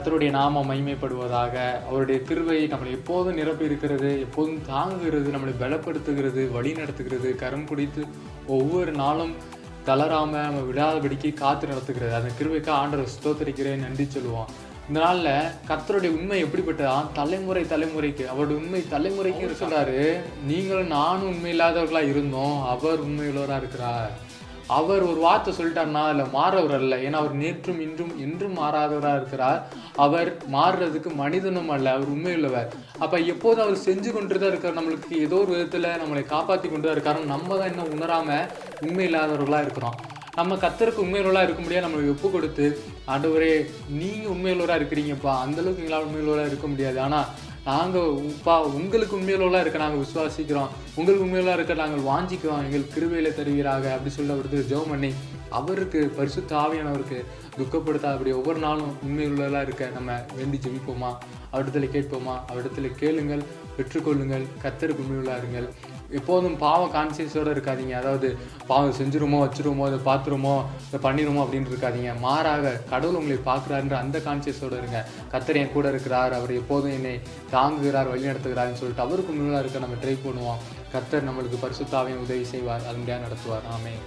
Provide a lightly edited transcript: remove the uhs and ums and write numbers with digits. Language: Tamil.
கர்த்தருடைய நாமம் மகிமைப்படுவதாக. அவருடைய கிருபை நம்மளை எப்போதும் நிரப்பி இருக்கிறது, எப்போதும் தாங்குகிறது, நம்மளை பலப்படுத்துகிறது, வழி நடத்துகிறது, கரம் பிடித்து ஒவ்வொரு நாளும் தளராம நம்ம விடாதபடிக்கு காத்து நடத்துகிறது. அந்த கிருபைக்கு ஆண்டவரை ஸ்தோத்திரிக்கிறேன், நன்றி சொல்லுவோம். இந்த நாளில் கர்த்தருடைய உண்மை எப்படிப்பட்டதா? தலைமுறை தலைமுறைக்கு அவருடைய உண்மை தலைமுறைக்கு இருக்கிறாரு. நீங்களும் நானும் உண்மை இல்லாதவர்களா இருந்தோம், அவர் உண்மையுள்ளவராக இருக்கிறார். அவர் ஒரு வார்த்தை சொல்லிட்டாருன்னா அதில் மாறவர் அல்ல. ஏன்னா அவர் நேற்றும் இன்றும் என்றும் மாறாதவராக இருக்கிறார். அவர் மாறுறதுக்கு மனிதனும் அல்ல, அவர் உண்மையுள்ளவர். அப்போ எப்போதும் அவர் செஞ்சு கொண்டு தான் இருக்கார். நம்மளுக்கு ஏதோ ஒரு விதத்தில் நம்மளை காப்பாற்றி கொண்டு தான் இருக்காரு. நம்ம தான் இன்னும் உணராமல் உண்மை இல்லாதவர்களாக இருக்கிறோம். நம்ம கர்த்தருக்கு உண்மையுள்ளவராக இருக்க முடியாது. நம்மளுக்கு ஒப்பு கொடுத்து, ஆண்டவரே நீங்கள் உண்மையுள்ளவராக இருக்கிறீங்கப்பா, அந்தளவுக்கு எங்களால் உண்மையுள்ளவராக இருக்க முடியாது, ஆனால் நாங்கள் உங்களுக்கு உண்மையுள்ளவராக இருக்க நாங்கள் விசுவாசிக்கிறோம், உங்களுக்கு உண்மையுள்ளவராக இருக்க நாங்கள் வாஞ்சிக்கிறோம், எங்களுக்கு கிருபையில தருவீராக அப்படி சொல்ல அவருக்கு ஜெபம் பண்ணி அவருக்கு பரிசுத்த ஆவியானவருக்கு துக்கப்படுத்தாதபடி ஒவ்வொரு நாளும் உண்மையுள்ளவராக இருக்க நம்ம வேண்டி ஜெபிப்போமா? அவரிடத்துல கேட்போமா? அவரிடத்துல கேளுங்கள், பெற்றுக்கொள்ளுங்கள். கர்த்தருக்கு உண்மையுள்ளவராக இருங்கள். எப்போதும் பாவ கான்சியஸோடு இருக்காதீங்க. அதாவது பாவம் செஞ்சுருமோ, வச்சுருமோ, இதை பார்த்துருமோ, இதை பண்ணிடுமோ அப்படின்னு இருக்காதீங்க. மாறாக கடவுள் உங்களை பார்க்குறாருன்ற அந்த கான்சியஸோடு இருங்க. கர்த்தர் என் கூட இருக்கிறார், அவர் எப்போதும் என்னை தாங்குகிறார், வழி நடத்துகிறாருன்னு சொல்லிட்டு அவருக்கு உண்மையுள்ளவராக இருக்க நம்ம ட்ரை பண்ணுவோம். கர்த்தர் நம்மளுக்கு பரிசுத்த ஆவியின் உதவி செய்வார், அது முடியாது நடத்துவார். ஆமென்.